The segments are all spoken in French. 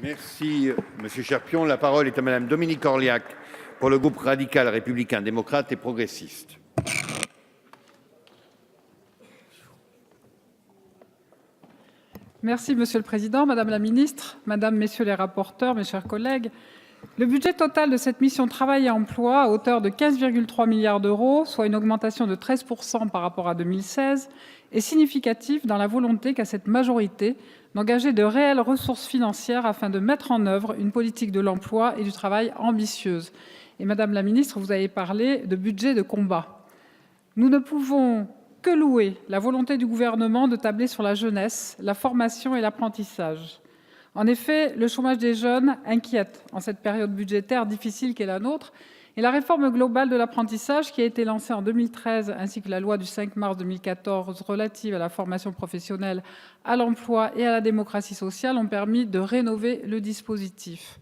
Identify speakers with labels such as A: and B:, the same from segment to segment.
A: Merci, Monsieur Cherpion. La parole est à Madame Dominique Orliac pour le groupe radical, républicain, démocrate et progressiste.
B: Merci, Monsieur le Président, Madame la Ministre, Madame, Messieurs les rapporteurs, mes chers collègues. Le budget total de cette mission Travail et emploi, à hauteur de 15,3 milliards d'euros, soit une augmentation de 13% par rapport à 2016, est significatif dans la volonté qu'a cette majorité d'engager de réelles ressources financières afin de mettre en œuvre une politique de l'emploi et du travail ambitieuse. Et Madame la Ministre, vous avez parlé de budget de combat. Nous ne pouvons que louer la volonté du gouvernement de tabler sur la jeunesse, la formation et l'apprentissage. En effet, le chômage des jeunes inquiète en cette période budgétaire difficile qu'est la nôtre, et la réforme globale de l'apprentissage qui a été lancée en 2013, ainsi que la loi du 5 mars 2014 relative à la formation professionnelle, à l'emploi et à la démocratie sociale ont permis de rénover le dispositif.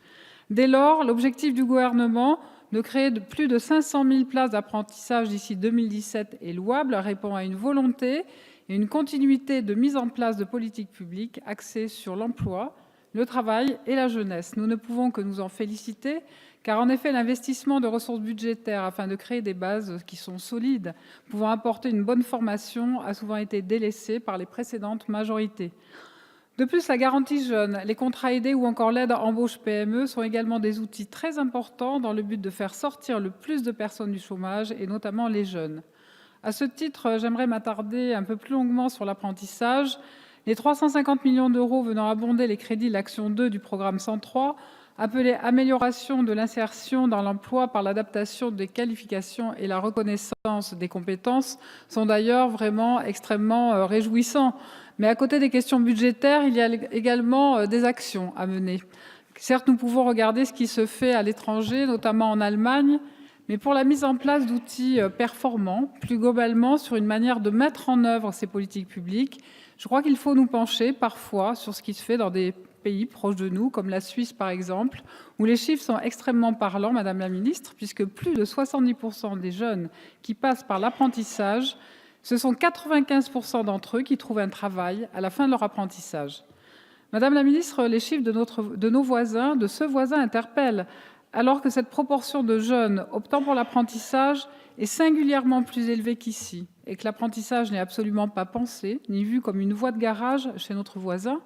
B: Dès lors, l'objectif du gouvernement de créer plus de 500 000 places d'apprentissage d'ici 2017 est louable, répond à une volonté et une continuité de mise en place de politiques publiques axées sur l'emploi, le travail et la jeunesse. Nous ne pouvons que nous en féliciter, car en effet, l'investissement de ressources budgétaires afin de créer des bases qui sont solides, pouvant apporter une bonne formation, a souvent été délaissé par les précédentes majorités. De plus, la garantie jeune, les contrats aidés ou encore l'aide à embauche PME sont également des outils très importants dans le but de faire sortir le plus de personnes du chômage, et notamment les jeunes. À ce titre, j'aimerais m'attarder un peu plus longuement sur l'apprentissage. Les 350 millions d'euros venant abonder les crédits de l'action 2 du programme 103, appelé amélioration de l'insertion dans l'emploi par l'adaptation des qualifications et la reconnaissance des compétences, sont d'ailleurs vraiment extrêmement réjouissants. Mais à côté des questions budgétaires, il y a également des actions à mener. Certes, nous pouvons regarder ce qui se fait à l'étranger, notamment en Allemagne, mais pour la mise en place d'outils performants, plus globalement sur une manière de mettre en œuvre ces politiques publiques, je crois qu'il faut nous pencher parfois sur ce qui se fait dans des pays proches de nous, comme la Suisse par exemple, où les chiffres sont extrêmement parlants, Madame la Ministre, puisque plus de 70% des jeunes qui passent par l'apprentissage, ce sont 95% d'entre eux qui trouvent un travail à la fin de leur apprentissage. Madame la Ministre, les chiffres de nos voisins, de ce voisin interpellent, alors que cette proportion de jeunes optant pour l'apprentissage est singulièrement plus élevée qu'ici, et que l'apprentissage n'est absolument pas pensé, ni vu comme une voie de garage chez notre voisin,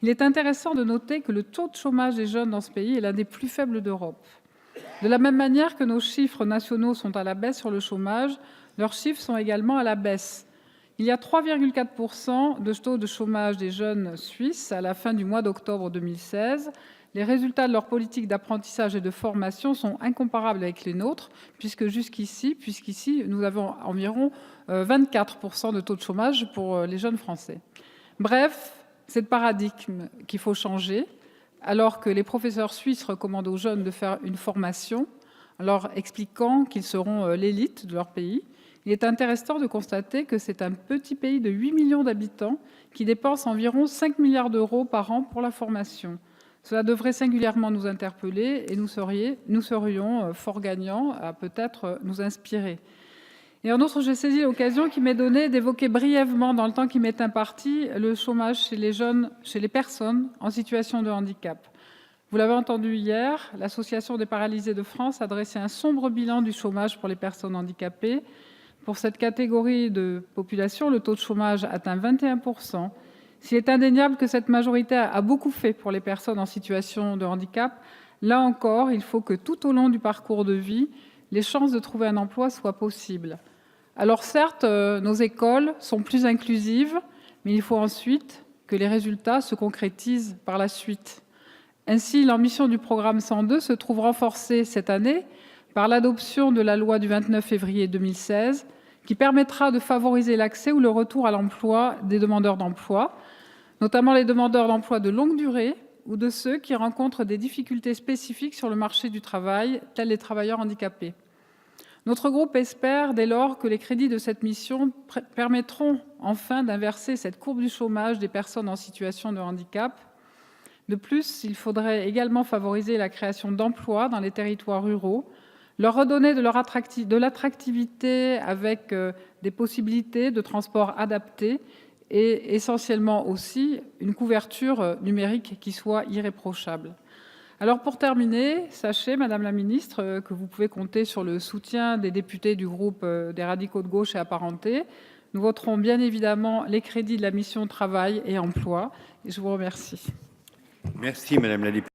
B: il est intéressant de noter que le taux de chômage des jeunes dans ce pays est l'un des plus faibles d'Europe. De la même manière que nos chiffres nationaux sont à la baisse sur le chômage, leurs chiffres sont également à la baisse. Il y a 3,4% de taux de chômage des jeunes suisses à la fin du mois d'octobre 2016. Les résultats de leur politique d'apprentissage et de formation sont incomparables avec les nôtres, puisqu'ici, nous avons environ 24% de taux de chômage pour les jeunes Français. Bref, c'est le paradigme qu'il faut changer, alors que les professeurs suisses recommandent aux jeunes de faire une formation, en leur expliquant qu'ils seront l'élite de leur pays. Il est intéressant de constater que c'est un petit pays de 8 millions d'habitants qui dépense environ 5 milliards d'euros par an pour la formation. Cela devrait singulièrement nous interpeller et nous serions fort gagnants à peut-être nous inspirer. Et en outre, j'ai saisi l'occasion qui m'est donnée d'évoquer brièvement, dans le temps qui m'est imparti, le chômage chez les jeunes, chez les personnes en situation de handicap. Vous l'avez entendu hier, l'Association des paralysés de France a dressé un sombre bilan du chômage pour les personnes handicapées. Pour cette catégorie de population, le taux de chômage atteint 21%. S'il est indéniable que cette majorité a beaucoup fait pour les personnes en situation de handicap, là encore, il faut que tout au long du parcours de vie, les chances de trouver un emploi soient possibles. Alors certes, nos écoles sont plus inclusives, mais il faut ensuite que les résultats se concrétisent par la suite. Ainsi, l'ambition du programme 102 se trouve renforcée cette année par l'adoption de la loi du 29 février 2016, qui permettra de favoriser l'accès ou le retour à l'emploi des demandeurs d'emploi, notamment les demandeurs d'emploi de longue durée ou de ceux qui rencontrent des difficultés spécifiques sur le marché du travail, tels les travailleurs handicapés. Notre groupe espère dès lors que les crédits de cette mission permettront enfin d'inverser cette courbe du chômage des personnes en situation de handicap. De plus, il faudrait également favoriser la création d'emplois dans les territoires ruraux, leur redonner de l'attractivité avec des possibilités de transport adaptées et essentiellement aussi une couverture numérique qui soit irréprochable. Alors pour terminer, sachez, Madame la Ministre, que vous pouvez compter sur le soutien des députés du groupe des radicaux de gauche et apparentés. Nous voterons bien évidemment les crédits de la mission Travail et Emploi. Et je vous remercie.
A: Merci, Madame la députée.